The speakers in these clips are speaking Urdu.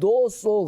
200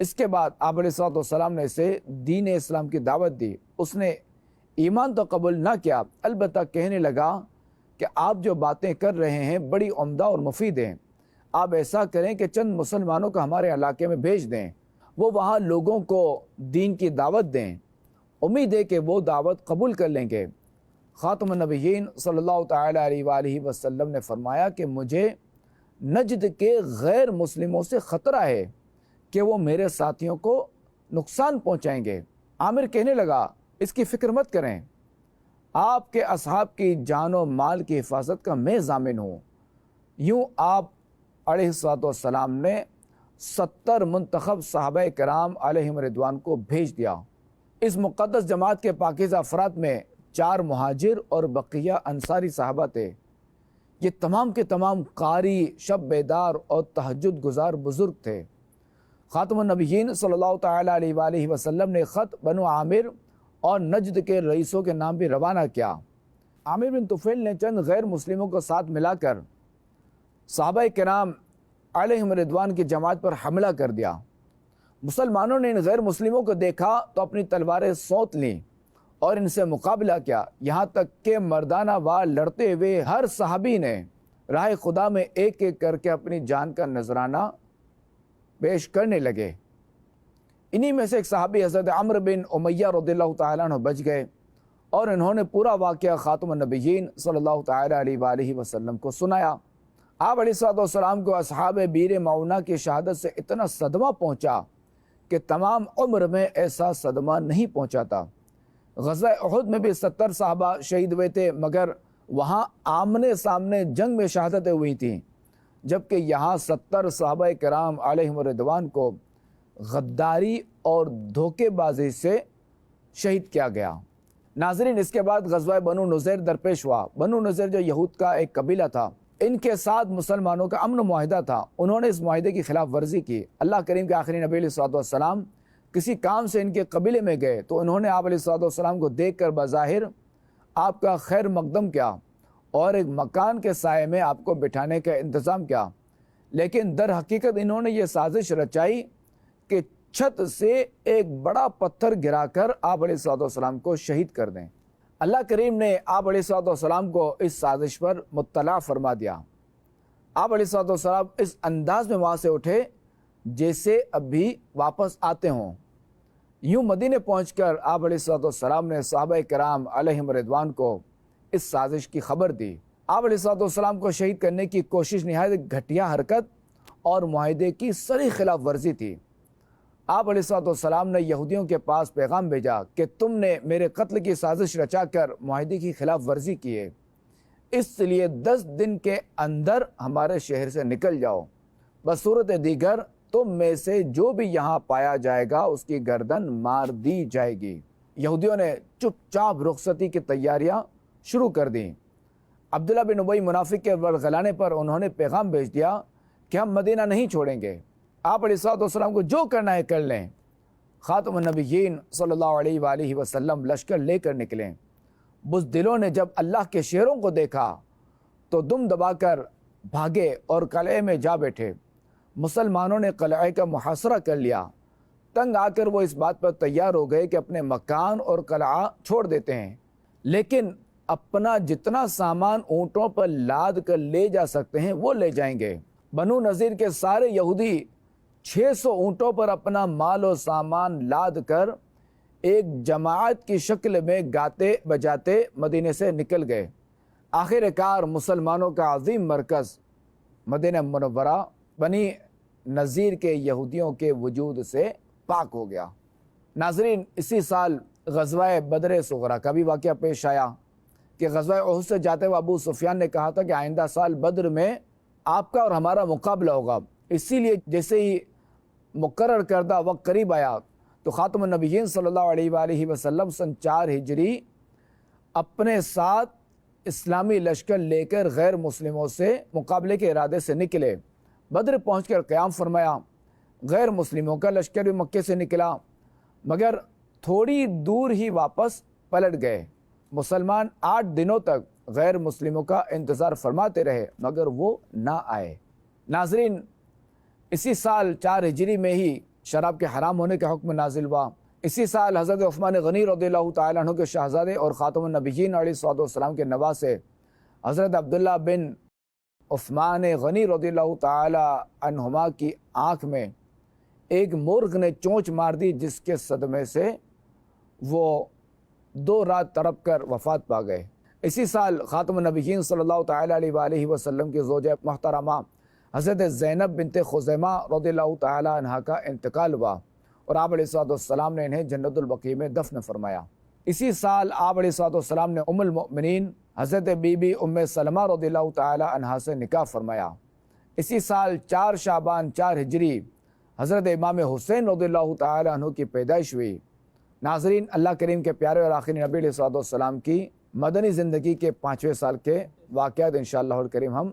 اس کے بعد آپ علیہ الصلوۃ والسلام نے اسے دین اسلام کی دعوت دی۔ اس نے ایمان تو قبول نہ کیا، البتہ کہنے لگا کہ آپ جو باتیں کر رہے ہیں بڑی عمدہ اور مفید ہیں، آپ ایسا کریں کہ چند مسلمانوں کو ہمارے علاقے میں بھیج دیں، وہ وہاں لوگوں کو دین کی دعوت دیں، امید ہے کہ وہ دعوت قبول کر لیں گے۔ خاتم النبیین صلی اللہ تعالی علیہ وآلہ وسلم نے فرمایا کہ مجھے نجد کے غیر مسلموں سے خطرہ ہے کہ وہ میرے ساتھیوں کو نقصان پہنچائیں گے۔ عامر کہنے لگا اس کی فکر مت کریں، آپ کے اصحاب کی جان و مال کی حفاظت کا میں ضامن ہوں۔ یوں آپ علیہ الصلوۃ والسلام نے 70 منتخب صحابہ کرام علیہم رضوان کو بھیج دیا۔ اس مقدس جماعت کے پاکیزہ افراد میں 4 مہاجر اور بقیہ انصاری صحابہ تھے۔ یہ تمام کے تمام قاری، شب بیدار اور تہجد گزار بزرگ تھے۔ خاتم النبیین صلی اللہ تعالی علیہ وآلہ وسلم نے خط بنو عامر اور نجد کے رئیسوں کے نام بھی روانہ کیا۔ عامر بن طفیل نے چند غیر مسلموں کو ساتھ ملا کر صحابہ کرام علیہم رضوان کی جماعت پر حملہ کر دیا۔ مسلمانوں نے ان غیر مسلموں کو دیکھا تو اپنی تلواریں سونت لیں اور ان سے مقابلہ کیا، یہاں تک کہ مردانہ وار لڑتے ہوئے ہر صحابی نے راہ خدا میں ایک ایک کر کے اپنی جان کا نذرانہ پیش کرنے لگے۔ انہی میں سے ایک صحابی حضرت عمرو بن امیہ رضی اللہ تعالیٰ عنہ بچ گئے اور انہوں نے پورا واقعہ خاتم النبیین صلی اللہ تعالی علیہ وآلہ وسلم کو سنایا۔ آپ علیہ الصلوۃ والسلام کو اصحاب بیر معونہ کی شہادت سے اتنا صدمہ پہنچا کہ تمام عمر میں ایسا صدمہ نہیں پہنچا تھا۔ غزوہ احد میں بھی 70 صحابہ شہید ہوئے تھے، مگر وہاں آمنے سامنے جنگ میں شہادتیں ہوئی تھیں، جبکہ یہاں 70 صحابہ کرام علیہم رضوان کو غداری اور دھوکے بازی سے شہید کیا گیا۔ ناظرین، اس کے بعد غزوہ بنو نذیر درپیش ہوا۔ بنو نذیر جو یہود کا ایک قبیلہ تھا، ان کے ساتھ مسلمانوں کا امن و معاہدہ تھا، انہوں نے اس معاہدے کی خلاف ورزی کی۔ اللہ کریم کے آخری نبی علیہ الصلوۃ والسلام کسی کام سے ان کے قبیلے میں گئے تو انہوں نے آپ علیہ الصلوۃ والسلام کو دیکھ کر بظاہر آپ کا خیر مقدم کیا اور ایک مکان کے سائے میں آپ کو بٹھانے کا انتظام کیا، لیکن در حقیقت انہوں نے یہ سازش رچائی کہ چھت سے ایک بڑا پتھر گرا کر آپ علیہ الصلوۃ والسلام کو شہید کر دیں۔ اللہ کریم نے آپ علیہ الصلوۃ والسلام کو اس سازش پر مطلع فرما دیا۔ آپ علیہ الصلوۃ والسلام اس انداز میں وہاں سے اٹھے جیسے ابھی واپس آتے ہوں۔ یوں مدینے پہنچ کر آپ علیہ الصلوۃ والسلام نے صحابہ کرام علیہم رضوان کو اس سازش کی خبر دی۔ آپ علیہ الصلوۃ والسلام کو شہید کرنے کی کوشش نہایت گھٹیا حرکت اور معاہدے کی صریح خلاف ورزی تھی۔ آپ علیہ الصلوۃ والسلام نے یہودیوں کے پاس پیغام بھیجا کہ تم نے میرے قتل کی سازش رچا کر معاہدے کی خلاف ورزی کی ہے، اس لیے 10 دن کے اندر ہمارے شہر سے نکل جاؤ، بصورت دیگر تم میں سے جو بھی یہاں پایا جائے گا اس کی گردن مار دی جائے گی۔ یہودیوں نے چپ چاپ رخصتی کی تیاریاں شروع کر دیں۔ عبداللہ بن ابی منافق کے ورغلانے پر انہوں نے پیغام بھیج دیا کہ ہم مدینہ نہیں چھوڑیں گے، آپ علیہ الصلوۃ والسلام کو جو کرنا ہے کر لیں۔ خاتم النبیین صلی اللہ علیہ وآلہ وسلم لشکر لے کر نکلیں۔ بزدلوں نے جب اللہ کے شیروں کو دیکھا تو دم دبا کر بھاگے اور قلعے میں جا بیٹھے۔ مسلمانوں نے قلعے کا محاصرہ کر لیا۔ تنگ آ کر وہ اس بات پر تیار ہو گئے کہ اپنے مکان اور قلعہ چھوڑ دیتے ہیں، لیکن اپنا جتنا سامان اونٹوں پر لاد کر لے جا سکتے ہیں وہ لے جائیں گے۔ بنو نذیر کے سارے یہودی 600 اونٹوں پر اپنا مال و سامان لاد کر ایک جماعت کی شکل میں گاتے بجاتے مدینے سے نکل گئے۔ آخر کار مسلمانوں کا عظیم مرکز مدینہ منورہ بنی نذیر کے یہودیوں کے وجود سے پاک ہو گیا۔ ناظرین، اسی سال غزوہ بدر صغریٰ کا بھی واقعہ پیش آیا کہ غزوہ احد سے جاتے ہوئے ابو سفیان نے کہا تھا کہ آئندہ سال بدر میں آپ کا اور ہمارا مقابلہ ہوگا۔ اسی لیے جیسے ہی مقرر کردہ وقت قریب آیا تو خاتم النبیین صلی اللہ علیہ وآلہ وسلم سن 4 ہجری اپنے ساتھ اسلامی لشکر لے کر غیر مسلموں سے مقابلے کے ارادے سے نکلے۔ بدر پہنچ کر قیام فرمایا۔ غیر مسلموں کا لشکر بھی مکے سے نکلا، مگر تھوڑی دور ہی واپس پلٹ گئے۔ مسلمان 8 دنوں تک غیر مسلموں کا انتظار فرماتے رہے مگر وہ نہ آئے۔ ناظرین، اسی سال 4 ہجری میں ہی شراب کے حرام ہونے کا حکم نازل ہوا۔ اسی سال حضرت عثمان غنی رضی اللہ تعالیٰ عنہ کے شہزادے اور خاتم النبیین علیہ الصلوۃ والسلام کے نواسے حضرت عبداللہ بن عثمان غنی رضی اللہ تعالیٰ عنہما کی آنکھ میں ایک مرغ نے چونچ مار دی، جس کے صدمے سے وہ 2 رات تڑپ کر وفات پا گئے۔ اسی سال خاتم النبیین صلی اللہ تعالیٰ علیہ وآلہ وسلم کی زوجہ محترمہ حضرت زینب بنت خزیمہ رضی اللہ تعالیٰ عنہ کا انتقال ہوا اور آپ علیہ الصلوۃ والسلام نے انہیں جنت البقیع میں دفن فرمایا۔ اسی سال آپ علیہ الصلوۃ والسلام نے ام المؤمنین حضرت بی بی ام سلمہ رضی اللہ تعالیٰ عنہا سے نکاح فرمایا۔ اسی سال 4 شعبان 4 ہجری حضرت امام حسین رضی اللہ تعالیٰ عنہ کی پیدائش ہوئی۔ ناظرین، اللہ کریم کے پیارے اور آخری نبی علیہ الصلوۃ والسلام کی مدنی زندگی کے 5ویں سال کے واقعات انشاءاللہ الکریم ہم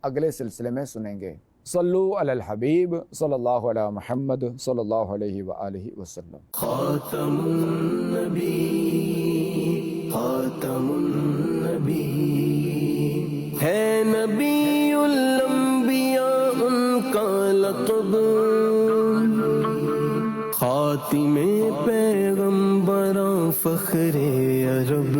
اگلے سلسلے میں سنیں گے۔ صلو علی الحبیب صلی اللہ علیہ محمد صلی اللہ علیہ وآلہ وسلم۔ خاتم النبی، خاتم النبی ہے نبی الانبیاء ان کا لقب، خاتم پیغمبراں فخر عرب۔